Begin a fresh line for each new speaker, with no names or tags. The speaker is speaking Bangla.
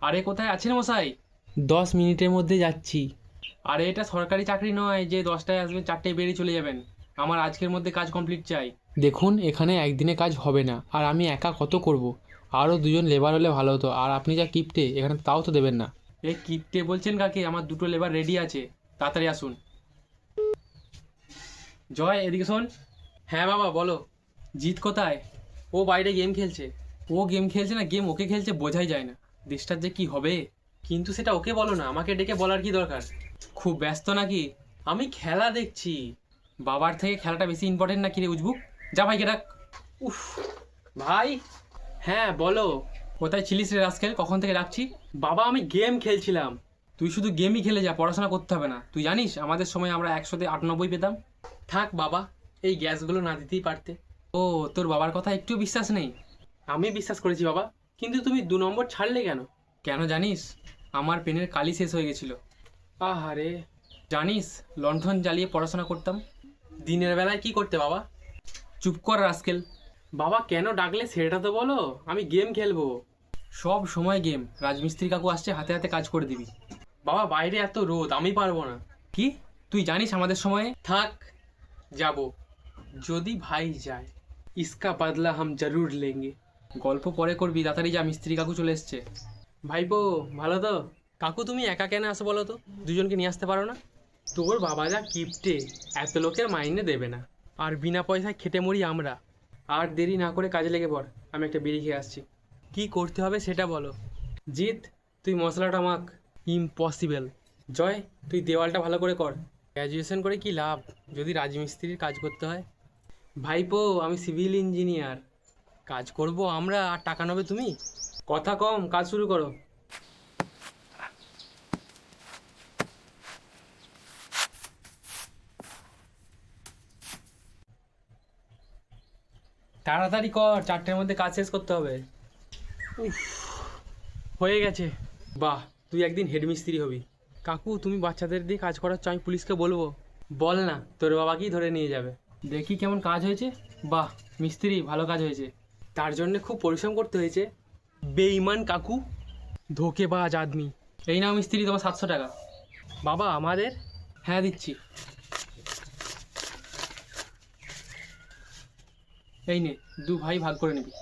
আরে কোথায় আছেন মশাই?
10 মিনিটের মধ্যে যাচ্ছি।
আরে এটা সরকারি চাকরি নয় যে 10টায় আসবেন 4টায় বেরিয়ে চলে যাবেন। আমার আজকের মধ্যে কাজ কমপ্লিট চাই।
দেখুন, এখানে একদিনে কাজ হবে না, আর আমি একা কত করব। আরও দুজন লেবার হলে ভালো হতো, আর আপনি যা কিপটে, এখানে তাও তো দেবেন না।
এই কিপটে বলছেন কাকে? আমার দুটো লেবার রেডি আছে, তাড়াতাড়ি আসুন। জয়, এদিকে শোন। হ্যাঁ বাবা বলো। জিৎ কোথায়? ও বাইরে গেম খেলছে। ও গেম খেলছে না গেম ওকে খেলছে বোঝাই যায় না। দেশটার যে কি হবে। কিন্তু সেটা ওকে বলো না, আমাকে ডেকে বলার কি দরকার? খুব ব্যস্ত নাকি? আমি খেলা দেখছি। বাবার থেকে খেলাটা বেশি ইম্পর্টেন্ট নাকি রে উজবুক? যা ভাইকে ডাক। উফ। ভাই। হ্যাঁ বলো। কোথায় ছিলিস রে রাস্কেল? কখন থেকে ডাকছি। বাবা আমি গেম খেলছিলাম। তুই শুধু গেমই খেলে যা, পড়াশোনা করতে হবে না। তুই জানিস আমাদের সময় আমরা 100-98 পেতাম। থাক বাবা, এই গ্যাসগুলো না দিতেই পারতে। ও, তোর বাবার কথা একটু বিশ্বাস নেই? আমি বিশ্বাস করেছি বাবা, কিন্তু তুমি 2 নম্বর ছাড়লে কেন? কেন জানিস? আমার পেনের কালি শেষ হয়ে গেছিল। আহারে। জানিস, লণ্ঠন জ্বালিয়ে পড়াশোনা করতাম। দিনের বেলায় কি করতে বাবা? চুপ কর রাস্কেল। বাবা কেন ডাকলে সেটা তো বলো, আমি গেম খেলবো। সব সময় গেম। রাজমিস্ত্রি কাকু আসছে, হাতে হাতে কাজ করে দিবি। বাবা বাইরে এত রোদ, আমি পারবো না। কি? তুই জানিস আমাদের সময়ে? থাক, যাব। যদি ভাই যায়, ইসকা বদলা হাম জরুর লেঙ্গে। গল্প পরে করবি, তাড়াতাড়ি যা, মিস্ত্রি কাকু চলে এসছে। ভাইপো ভালো তো? কাকু তুমি একা কেন আসো বলো তো? দুজনকে নিয়ে আসতে পারো না? তোর বাবা যা কিপটে, এত লোকের মাইনে দেবে না। আর বিনা পয়সায় খেটে মরি আমরা। আর দেরি না করে কাজে লেগে পড়, আমি একটা বিড়ি খেয়ে আসছি। কি করতে হবে সেটা বলো। জিৎ, তুই মশলাটা মাখ। ইম্পসিবল। জয়, তুই দেওয়ালটা ভালো করে কর। গ্র্যাজুয়েশন করে কি লাভ যদি রাজমিস্ত্রির কাজ করতে হয়? ভাইপো আমি সিভিল ইঞ্জিনিয়ার। কাজ করব আমরা, আর টাকা নেবে তুমি? কথা কম, কাজ শুরু করো। তাড়াতাড়ি কর, 4টের মধ্যে কাজ শেষ করতে হবে। উফ, হয়ে গেছে। বাহ, তুই একদিন হেডমিস্ত্রি হবি। কাকু তুমি বাচ্চাদের দিয়ে কাজ করাচ্ছ, আমি পুলিশকে বলবো। বল না, তোর বাবাকেই ধরে নিয়ে যাবে। দেখি কেমন কাজ হয়েছে। বাহ, মিস্ত্রি ভালো কাজ হয়েছে। তার জন্য খুব পরিশ্রম করতে হয়েছে। বেঈমান কাকু, ধোকেবাজ আদমি। এই নাও মিস্ত্রি, তোমার 700 টাকা। বাবা আমাদের? হ্যাঁ দিচ্ছি। এই নে, 2 ভাই ভাগ করে নিবি।